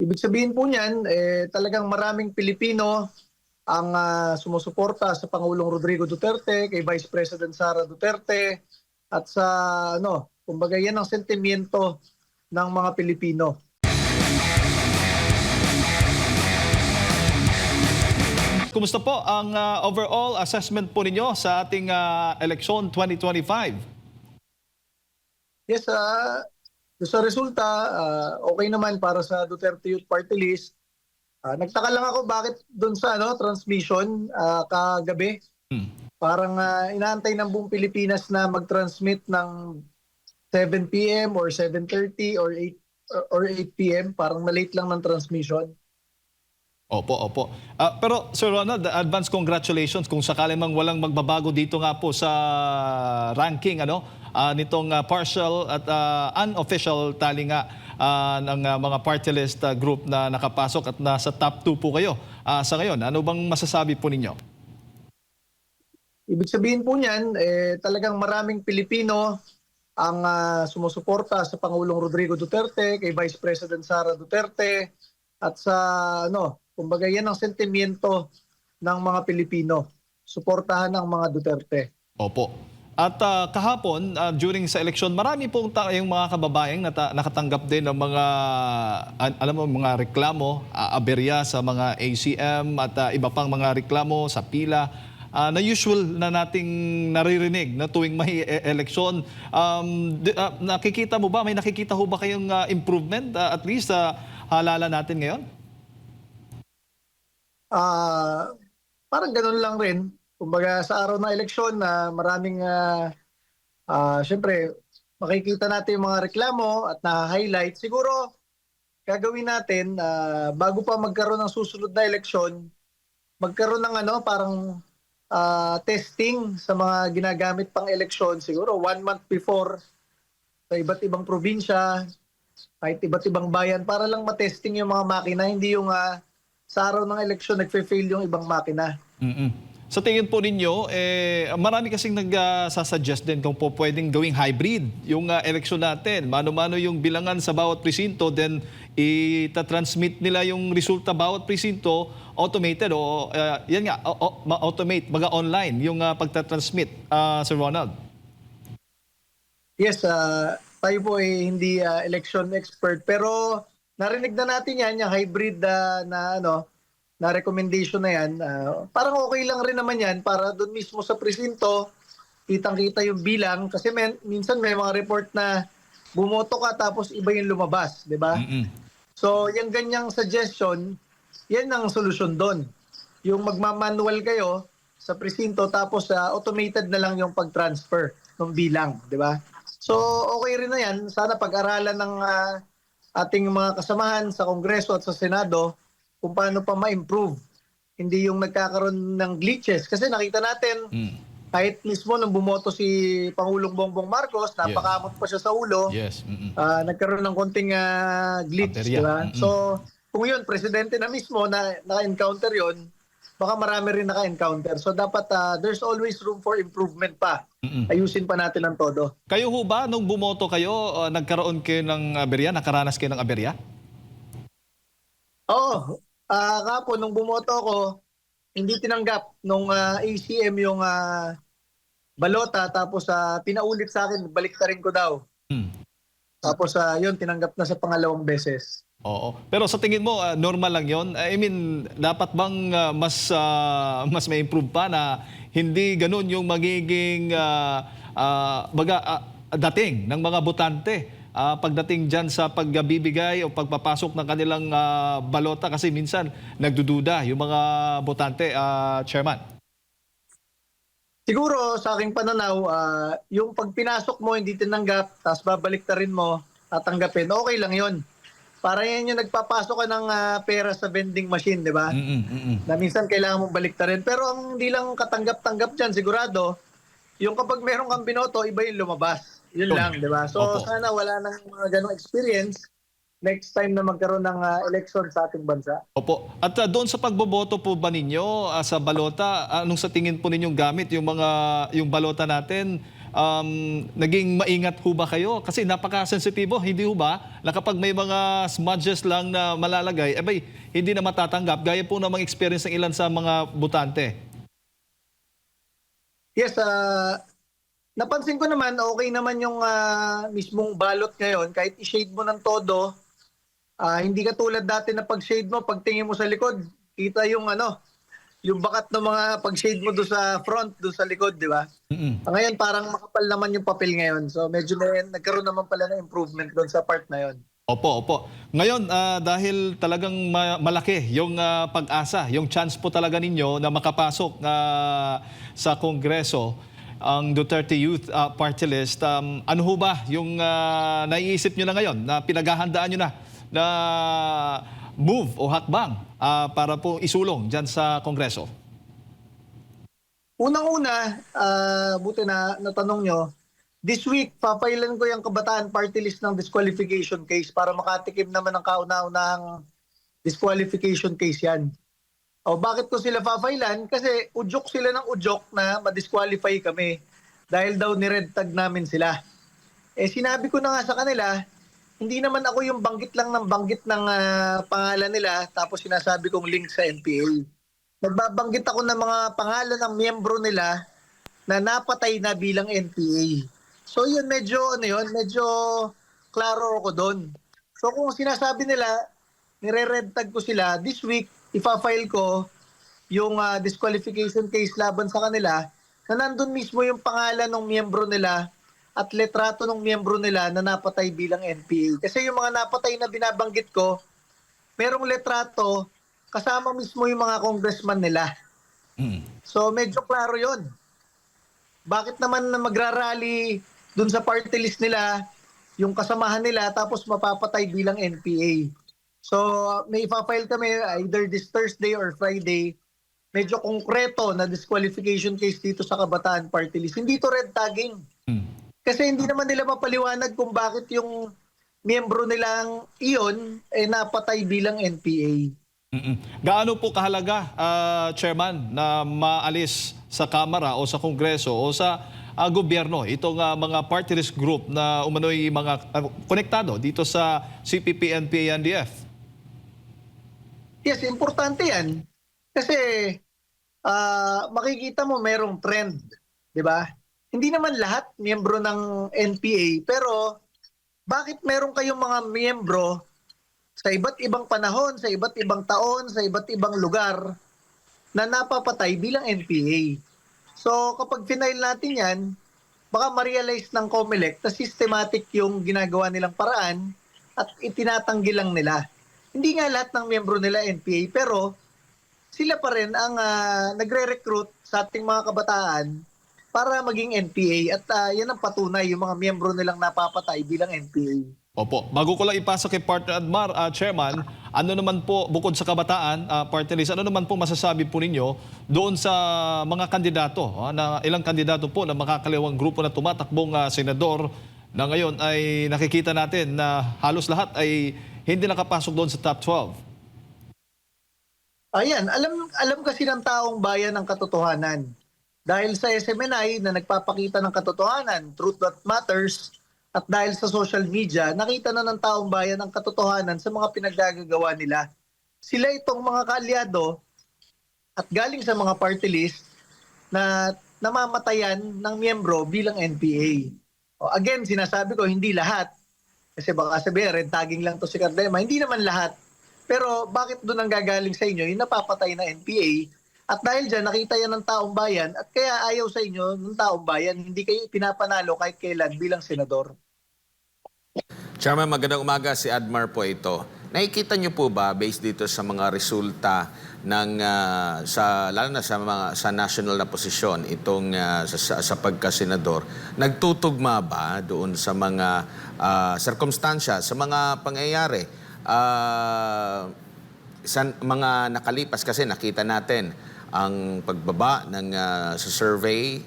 Ibig sabihin po niyan, talagang maraming Pilipino ang sumusuporta sa Pangulong Rodrigo Duterte, kay Vice President Sara Duterte, at sa kumbaga yan ang sentimiento ng mga Pilipino. Kumusta po ang overall assessment po ninyo sa ating eleksyon 2025? Yes, sa resulta, okay naman para sa Duterte Youth Party List. Nagtaka lang ako bakit doon sa transmission kagabi. Parang inaantay ng buong Pilipinas na mag-transmit ng 7 p.m. or 7:30 or 8 p.m. Parang na-late lang ng transmission. Opo. Pero Sir Ronald, advance congratulations kung sakali mang walang magbabago dito nga po sa ranking nitong partial at unofficial tally nga ng mga party list group na nakapasok at nasa top 2 po kayo sa ngayon. Ano bang masasabi po ninyo? Ibig sabihin po niyan, talagang maraming Pilipino ang sumusuporta sa Pangulong Rodrigo Duterte, kay Vice President Sara Duterte, at sa kumbaga yan ang sentimiento ng mga Pilipino. Suportahan ang mga Duterte. Opo. At kahapon, during sa eleksyon, marami pong yung mga kababayang nakatanggap din ng mga, mga reklamo, aberya sa mga ACM at iba pang mga reklamo sa pila na usual na nating naririnig na tuwing may eleksyon. Nakikita mo ba, may nakikita ho ba kayong improvement at least sa halala natin ngayon? Parang ganun lang rin. Kumbaga sa araw ng eleksyon na maraming syempre makikita natin yung mga reklamo at na-highlight. Siguro gagawin natin bago pa magkaroon ng susunod na eleksyon, magkaroon ng parang testing sa mga ginagamit pang eleksyon. Siguro 1 month before sa iba't ibang probinsya, kahit iba't ibang bayan, para lang matesting yung mga makina, hindi yung sa araw ng eleksyon nagfe-fail yung ibang makina. Sa tingin po ninyo, marami kasing nagsasuggest din kung po pwedeng gawing hybrid yung eleksyon natin. Mano-mano yung bilangan sa bawat presinto, then itatransmit nila yung resulta bawat presinto automated o yan nga, automate, baga online yung pagtatransmit, Sir Ronald. Yes, tayo po ay hindi election expert, pero narinig na natin yan, yung hybrid na recommendation na yan. Parang okay lang rin naman yan para doon mismo sa presinto, kitang-kita yung bilang. Kasi minsan may mga report na bumoto ka tapos iba yung lumabas, di ba? So, yung ganyang suggestion, yan ang solusyon doon. Yung magmamanual kayo sa presinto tapos automated na lang yung pag-transfer ng bilang, di ba? So, okay rin na yan. Sana pag-aralan ng ating mga kasamahan sa Kongreso at sa Senado kung paano pa ma-improve. Hindi yung nagkakaroon ng glitches. Kasi nakita natin, kahit mismo nung bumoto si Pangulong Bongbong Marcos, napakamot pa siya sa ulo, nagkaroon ng konting glitch. Diba? So, kung yun, presidente na mismo na naka-encounter yun, baka marami rin naka-encounter. So, dapat there's always room for improvement pa. Ayusin pa natin ang todo. Kayo ho ba, nung bumoto kayo, nagkaroon kayo ng aberya? Nakaranas kayo ng aberya? Oo. Kapon, nung bumoto ako, hindi tinanggap nung ACM yung balota, tapos pinaulit sa akin, baliktarin ko daw. Tapos yun, tinanggap na sa pangalawang beses. Oo. Pero sa tingin mo, normal lang yon? I mean, dapat bang mas may improve pa na hindi ganun yung magiging dating ng mga botante pagdating dyan sa pagbibigay o pagpapasok ng kanilang balota, kasi minsan nagdududa yung mga botante, Chairman? Siguro sa aking pananaw, yung pagpinasok mo hindi tinanggap, tapos babaliktarin mo, tatanggapin, okay lang yon. Para yan yung nagpapasok ka ng pera sa vending machine, di ba? Na minsan kailangan mong baliktarin. Pero ang hindi lang katanggap-tanggap dyan, sigurado, yung kapag meron kang binoto, iba yung lumabas. Yun lang, di ba? So sana wala nang mga ganong experience next time na magkaroon ng election sa ating bansa. Opo. At doon sa pagboboto po ba ninyo sa balota, anong sa tingin po ninyong gamit yung balota natin? naging maingat ho ba kayo? Kasi napaka-sensitibo, hindi ho ba? Na kapag may mga smudges lang na malalagay, hindi na matatanggap. Gaya po namang experience ng ilan sa mga butante. Yes, napansin ko naman, okay naman yung mismong balot ngayon. Kahit i-shade mo ng todo, hindi ka tulad dati na pag-shade mo, pagtingin mo sa likod, kita yung yung bakat ng mga pag-shade mo doon sa front, doon sa likod, di ba? Mm-mm. Ngayon, parang makapal naman yung papel ngayon. So, medyo nagkaroon naman pala ng improvement doon sa part na yon. Opo, opo. Ngayon, dahil talagang malaki yung pag-asa, yung chance po talaga ninyo na makapasok sa Kongreso, ang Duterte Youth Party List, ano ho ba yung naiisip nyo na ngayon, na pinaghahandaan nyo na move o hakbang para po isulong dyan sa Kongreso? Unang-una, buti na natanong nyo, this week, papailan ko yung Kabataan Party List ng disqualification case para makatikim naman ng kauna-unahang disqualification case yan. O bakit ko sila papailan? Kasi udyok sila ng udyok na ma-disqualify kami dahil daw ni-red tag namin sila. Sinabi ko na nga sa kanila, hindi naman ako yung banggit lang ng banggit ng pangalan nila tapos sinasabi kong link sa NPA. Nagbabanggit ako ng mga pangalan ng miyembro nila na napatay na bilang NPA. So yun, medyo klaro ako doon. So kung sinasabi nila, nire-red tag ko sila, this week, ipa-file ko yung disqualification case laban sa kanila na nandun mismo yung pangalan ng miyembro nila at letrato ng miyembro nila na napatay bilang NPA. Kasi yung mga napatay na binabanggit ko, merong letrato kasama mismo yung mga congressman nila. Mm. So medyo klaro yon. Bakit naman na magrarally dun sa party list nila, yung kasamahan nila, tapos mapapatay bilang NPA? So may ipa-file kami either this Thursday or Friday, medyo konkreto na disqualification case dito sa Kabataan Party List. Hindi to red tagging. Mm. Kasi hindi naman nila mapaliwanag kung bakit yung miyembro nilang iyon napatay bilang NPA. Mm-mm. Gaano po kahalaga, Chairman, na maalis sa Kamara o sa Kongreso o sa gobyerno itong mga party list group na umano'y mga konektado dito sa CPP, NPA, NDF? Yes, importante yan. Kasi makikita mo merong trend, di ba? Hindi naman lahat miyembro ng NPA, pero bakit meron kayong mga miyembro sa iba't ibang panahon, sa iba't ibang taon, sa iba't ibang lugar na napapatay bilang NPA? So kapag final natin yan, baka ma-realize ng COMELEC na systematic yung ginagawa nilang paraan at itinatanggi lang nila. Hindi nga lahat ng miyembro nila NPA, pero sila pa rin ang nagre-recruit sa ating mga kabataan para maging NPA at yan ang patunay yung mga miyembro nilang napapatay bilang NPA. Opo. Bago ko lang ipasa kay Partner Admar, Chairman, ano naman po, bukod sa Kabataan Party List, ano naman po masasabi po ninyo doon sa mga kandidato, na ilang kandidato po na makakaliwang grupo na tumatakbong senador na ngayon ay nakikita natin na halos lahat ay hindi nakapasok doon sa top 12? Ayan, alam kasi ng taong bayan ang katotohanan. Dahil sa SMNI na nagpapakita ng katotohanan, Truth That Matters, at dahil sa social media, nakita na ng taong bayan ang katotohanan sa mga pinaggagawa nila. Sila itong mga kaalyado at galing sa mga party list na namamatayan ng miyembro bilang NPA. Again, sinasabi ko, hindi lahat. Kasi baka sabihin, red tagging lang to si Cardema. Hindi naman lahat. Pero bakit doon ang gagaling sa inyo yung napapatay na NPA? At dahil dyan, nakita yan ng taong bayan at kaya ayaw sa inyo ng taong bayan. Hindi kayo pinapanalo kahit kailan bilang senador. Chairman, magandang umaga. Si Admar po ito. Nakikita niyo po ba, based dito sa mga resulta ng, lalo na sa national na posisyon, itong sa pagkasenador, nagtutugma ba doon sa mga sirkumstansya, sa mga pangyayari? Sa mga nakalipas kasi nakita natin ang pagbaba ng sa survey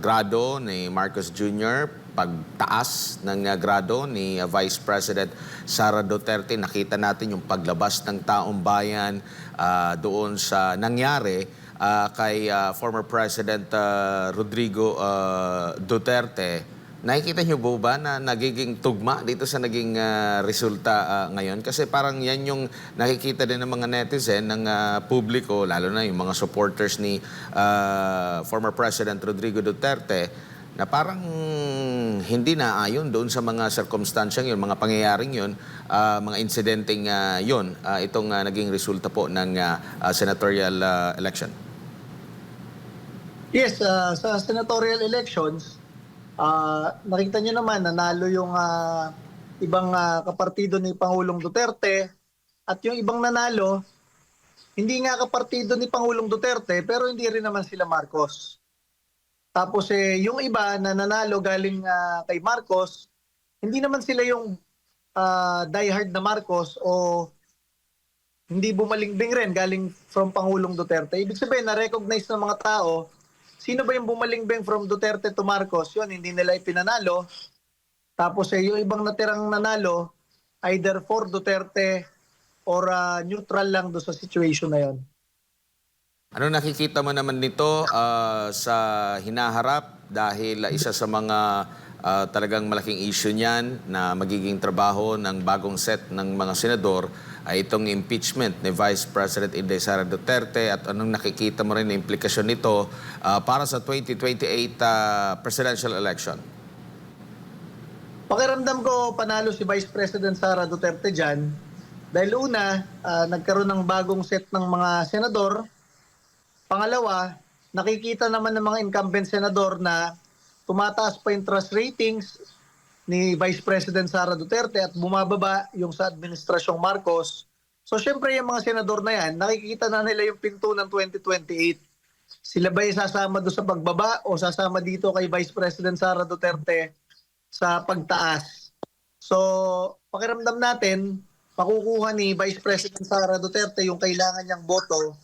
grado ni Marcos Jr., pagtaas ng grado ni Vice President Sara Duterte. Nakita natin yung paglabas ng taong bayan doon sa nangyari kay former President Rodrigo Duterte, nakikita niyo po ba na nagiging tugma dito sa naging resulta ngayon? Kasi parang yan yung nakikita din ng mga netizen, ng publiko, lalo na yung mga supporters ni former President Rodrigo Duterte, na parang hindi na ayon doon sa mga circumstansyang yun, mga pangyayaring yun, mga insidenteng yun, itong naging resulta po ng senatorial election. Yes, sa senatorial elections, nakita niyo naman nanalo yung ibang kapartido ni Pangulong Duterte, at yung ibang nanalo, hindi nga kapartido ni Pangulong Duterte pero hindi rin naman sila Marcos. Tapos yung iba na nanalo galing kay Marcos, hindi naman sila yung diehard na Marcos o hindi bumalingbing rin galing from Pangulong Duterte. Ibig sabihin, na-recognize ng mga tao, sino ba yung bumalingbing from Duterte to Marcos? Yun, hindi nila ipinanalo. Tapos yung ibang natirang nanalo, either for Duterte or neutral lang do sa situation na yun. Ano nakikita mo naman nito sa hinaharap, dahil isa sa mga talagang malaking issue niyan na magiging trabaho ng bagong set ng mga senador ay itong impeachment ni Vice President Inday Sara Duterte, at anong nakikita mo rin na implikasyon nito para sa 2028 presidential election? Pakiramdam ko panalo si Vice President Sara Duterte dyan dahil una, nagkaroon ng bagong set ng mga senador. Pangalawa, nakikita naman ng mga incumbent senador na tumataas pa yung trust ratings ni Vice President Sara Duterte at bumababa yung sa Administrasyong Marcos. So syempre yung mga senador na yan, nakikita na nila yung pinto ng 2028. Sila ba yung sasama doon sa pagbaba o sasama dito kay Vice President Sara Duterte sa pagtaas? So pakiramdam natin, makukuha ni Vice President Sara Duterte yung kailangan niyang boto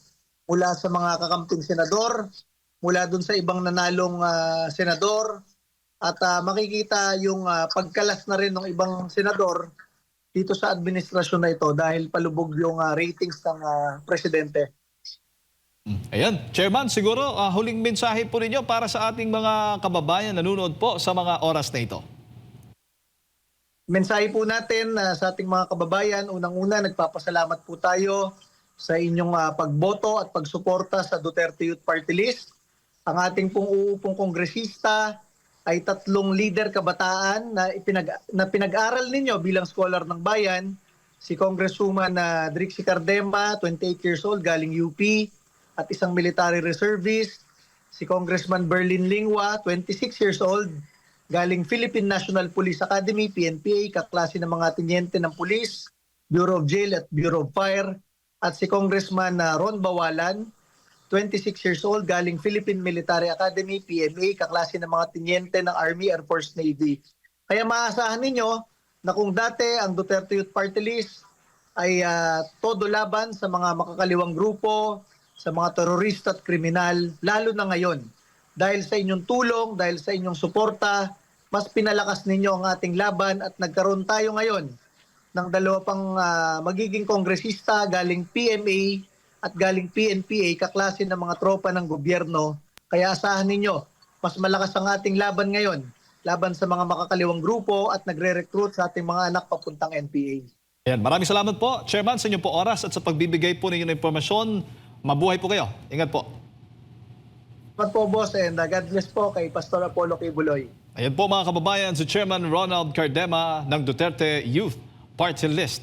mula sa mga kakamping senador, mula dun sa ibang nanalong senador, at makikita yung pagkalas na rin ng ibang senador dito sa administrasyon na ito dahil palubog yung ratings ng presidente. Ayan, Chairman, siguro huling mensahe po ninyo para sa ating mga kababayan nanonood po sa mga oras na ito. Mensahe po natin sa ating mga kababayan, unang-una nagpapasalamat po tayo sa inyong pagboto at pagsuporta sa Duterte Youth Party List. Ang ating pong uupong kongresista ay 3 leader kabataan na pinag-aral ninyo bilang scholar ng bayan. Si Congresswoman Drixie Cardema, 28 years old, galing UP at isang military reservist. Si Congressman Berlin Lingwa, 26 years old, galing Philippine National Police Academy, PNPA, kaklase ng mga tenyente ng Police, Bureau of Jail at Bureau of Fire. At si Congressman Ron Bawalan, 26 years old, galing Philippine Military Academy, PMA, kaklase ng mga tenyente ng Army, Air Force, Navy. Kaya maasahan ninyo na kung dati ang Duterte Youth Party List ay todo laban sa mga makakaliwang grupo, sa mga terorista at kriminal, lalo na ngayon. Dahil sa inyong tulong, dahil sa inyong suporta, mas pinalakas ninyo ang ating laban at nagkaroon tayo ngayon ng 2 pang magiging kongresista galing PMA at galing PNPA, kaklase ng mga tropa ng gobyerno. Kaya asahan ninyo, mas malakas ang ating laban ngayon, laban sa mga makakaliwang grupo at nagre-recruit sa ating mga anak papuntang NPA. Ayan, maraming salamat po, Chairman, sa inyong po oras at sa pagbibigay po ninyo ng impormasyon. Mabuhay po kayo. Ingat po. Salamat po, boss, and God bless po kay Pastor Apollo Kibuloy. Ayan po mga kababayan, si Chairman Ronald Cardema ng Duterte Youth Party List.